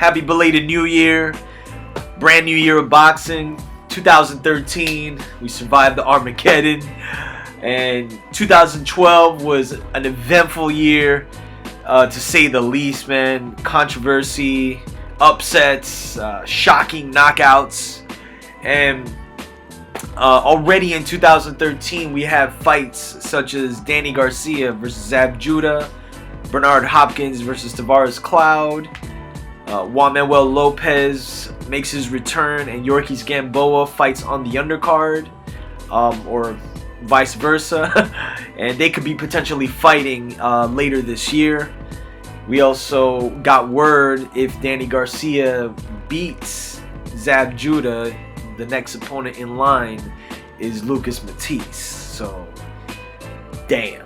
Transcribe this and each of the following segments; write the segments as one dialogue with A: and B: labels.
A: happy belated New Year. Brand new year of boxing. 2013, we survived the Armageddon. And 2012 was an eventful year, to say the least, man. Controversy, upsets, shocking knockouts. And already in 2013, we have fights such as Danny Garcia versus Zab Judah, Bernard Hopkins versus Tavares Cloud, Juan Manuel Lopez makes his return, and Yorkis Gamboa fights on the undercard, or vice versa. And they could be potentially fighting later this year. We also got word if Danny Garcia beats Zab Judah, the next opponent in line is Lucas Matisse. So, damn.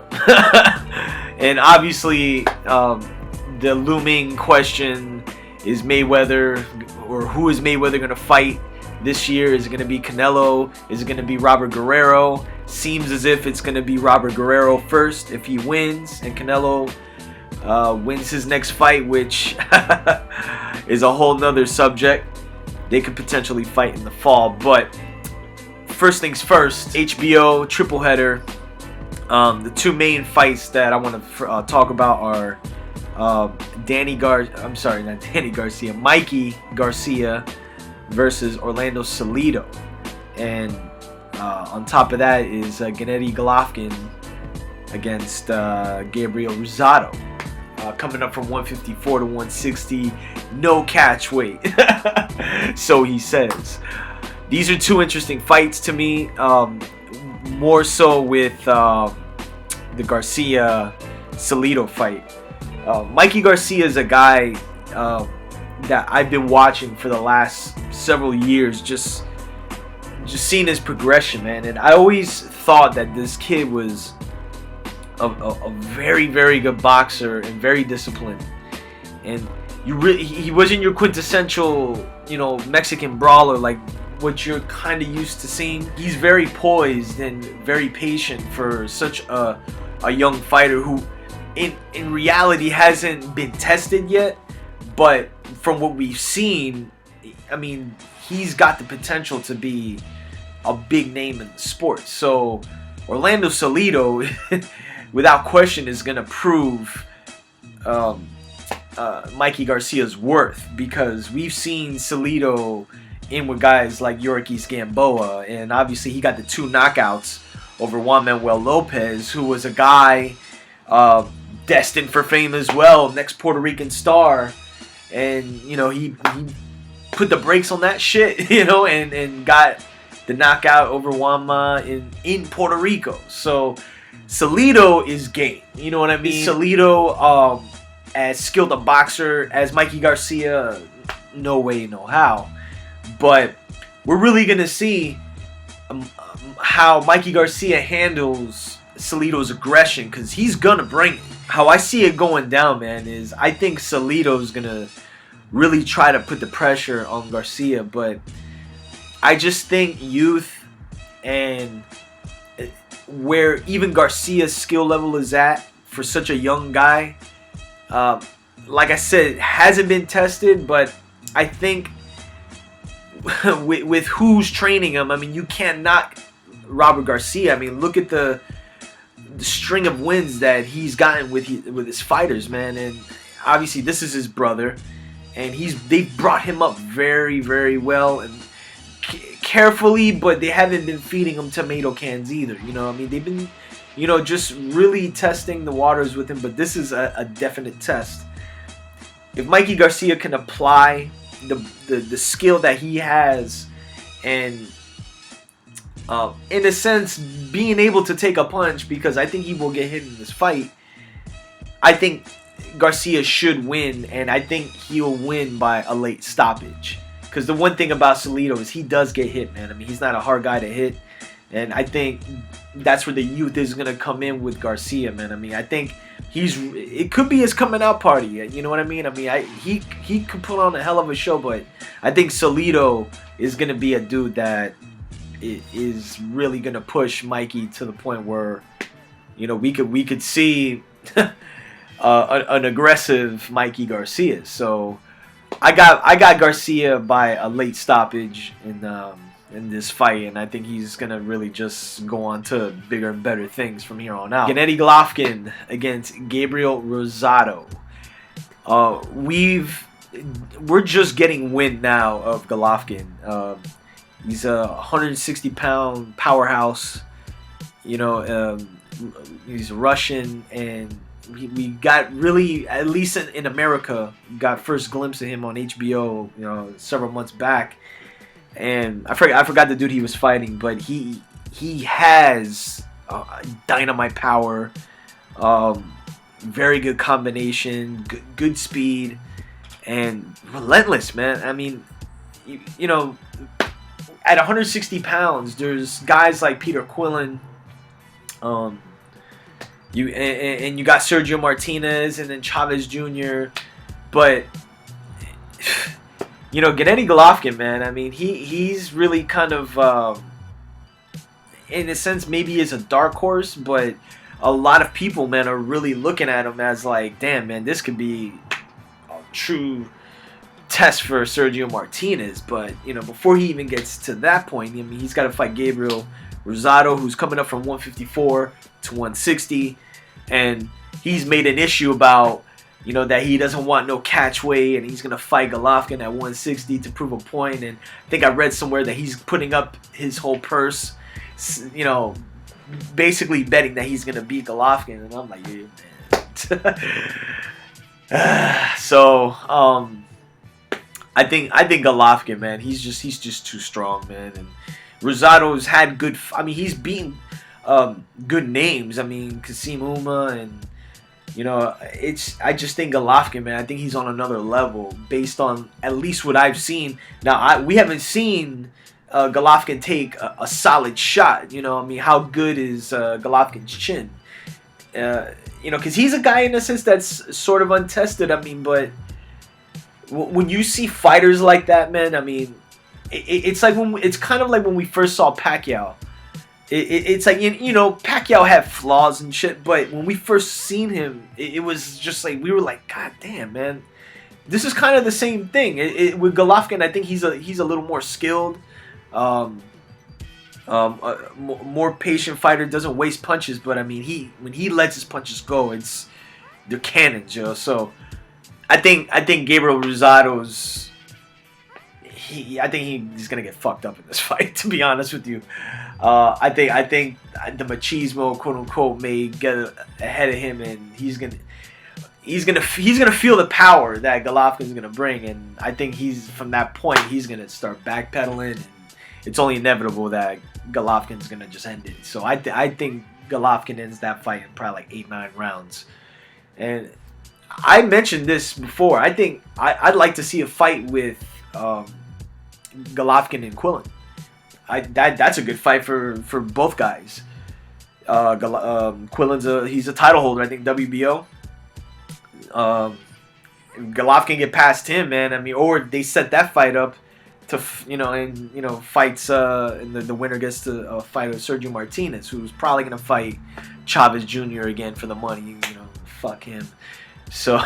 A: And obviously, the looming question is Mayweather, or who is Mayweather going to fight this year? Is it going to be Canelo? Is it going to be Robert Guerrero? Seems as if it's going to be Robert Guerrero first if he wins, and Canelo wins his next fight, which is a whole nother subject. They could potentially fight in the fall. But first things first, HBO triple header. The two main fights that I want to talk about are Mikey Garcia versus Orlando Salido, and on top of that is Gennady Golovkin against Gabriel Rosado, coming up from 154 to 160, no catch weight. So he says. These are two interesting fights to me, more so with the Garcia Salido fight. Mikey Garcia is a guy that I've been watching for the last several years, just seeing his progression, man. And I always thought that this kid was a very, very good boxer and very disciplined. And he wasn't your quintessential, Mexican brawler like what you're kind of used to seeing. He's very poised and very patient for such a young fighter who in reality hasn't been tested yet, but from what we've seen, I mean, he's got the potential to be a big name in the sport. So Orlando Salido, without question, is going to prove Mikey Garcia's worth, because we've seen Salido in with guys like Yorkis Gamboa, and obviously he got the two knockouts over Juan Manuel Lopez, who was a guy destined for fame as well, next Puerto Rican star. And he put the brakes on that shit, and got the knockout over Juanma in Puerto Rico. So Salido is game, you know what I mean? Salido, as skilled a boxer as Mikey Garcia, no way, no how. But we're really gonna see how Mikey Garcia handles Salido's aggression, because he's gonna bring it. How I see it going down, man, is I think Salido's gonna really try to put the pressure on Garcia, but I just think youth and where even Garcia's skill level is at for such a young guy, like I said, hasn't been tested, but I think with who's training him, I mean, you can't knock Robert Garcia. I mean, look at the string of wins that he's gotten with his fighters, man. And obviously this is his brother, and they've brought him up very, very well and carefully, but they haven't been feeding him tomato cans either. I mean, they've been just really testing the waters with him, but this is a definite test. If Mikey Garcia can apply the skill that he has, and in a sense being able to take a punch, because I think he will get hit in this fight, I think Garcia should win, and I think he'll win by a late stoppage. Because the one thing about Salido is he does get hit, man. I mean, he's not a hard guy to hit, and I think that's where the youth is going to come in with Garcia, man. I mean, I think it could be his coming out party, you know what I mean? I mean, he could put on a hell of a show, but I think Salido is going to be a dude that is really going to push Mikey to the point where, we could see an aggressive Mikey Garcia. So I got Garcia by a late stoppage in this fight, and I think he's gonna really just go on to bigger and better things from here on out. Gennady Golovkin against Gabriel Rosado. We're just getting wind now of Golovkin. He's a 160-pound powerhouse. You know, he's Russian, and we got really, at least in America, got first glimpse of him on HBO, you know, several months back. And I forgot the dude he was fighting, but he has dynamite power, very good combination, good speed, and relentless, man. I mean, you know, at 160 pounds, there's guys like Peter Quillin, you got Sergio Martinez, and then Chavez Jr., but you know, Gennady Golovkin, man, I mean, he's really kind of, in a sense, maybe is a dark horse, but a lot of people, man, are really looking at him as like, damn, man, this could be a true test for Sergio Martinez. But, you know, before he even gets to that point, I mean, he's got to fight Gabriel Rosado, who's coming up from 154 to 160, and he's made an issue about, you know, that he doesn't want no catch weight, and he's going to fight Golovkin at 160 to prove a point. And I think I read somewhere that he's putting up his whole purse, you know, basically betting that he's going to beat Golovkin. And I'm like, yeah, man. So, I think Golovkin, man, he's just too strong, man. And Rosado's had good, I mean, he's beaten good names. I mean, Kasim Uma, and you know, I just think Golovkin, man, I think he's on another level based on at least what I've seen. Now, we haven't seen Golovkin take a solid shot. You know, I mean, how good is Golovkin's chin? You know, because he's a guy in a sense that's sort of untested. I mean, but when you see fighters like that, man, I mean, it's like it's kind of like when we first saw Pacquiao. It's like, you know, Pacquiao had flaws and shit, but when we first seen him, it was just like, we were like, God damn, man, this is kind of the same thing. With Golovkin, I think he's a little more skilled, more patient fighter, doesn't waste punches, but I mean, when he lets his punches go, they're cannons, you know. So I think Gabriel Rosado's, I think he's gonna get fucked up in this fight, to be honest with you. I think the machismo, quote unquote, may get ahead of him, and he's gonna feel the power that Golovkin's gonna bring, and I think from that point he's gonna start backpedaling, and it's only inevitable that Golovkin's gonna just end it. So I think Golovkin ends that fight in probably like 8-9 rounds. And I mentioned this before. I think I'd like to see a fight with Golovkin and Quillin. That's a good fight for both guys. Quillin's he's a title holder, I think, WBO. Golovkin get past him, man. I mean, or they set that fight up to, you know, and you know, fights and the winner gets to fight Sergio Martinez, who's probably gonna fight Chavez Jr. again for the money. You know, fuck him. So,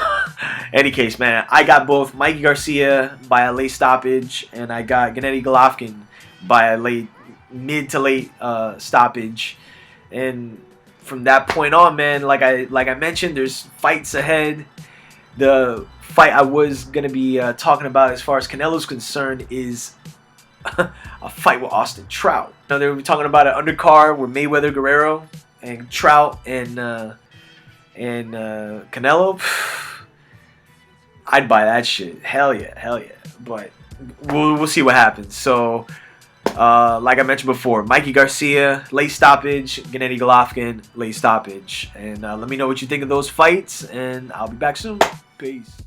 A: any case, man, I got both Mikey Garcia by a late stoppage, and I got Gennady Golovkin by a mid to late stoppage. And from that point on, man, like I mentioned, there's fights ahead. The fight I was gonna be talking about as far as Canelo's concerned is a fight with Austin Trout. Now they were talking about an undercard with Mayweather, Guerrero, and Trout and Canelo. I'd buy that shit. Hell yeah. But we'll see what happens. So, like I mentioned before, Mikey Garcia, late stoppage. Gennady Golovkin, late stoppage. And let me know what you think of those fights, and I'll be back soon. Peace.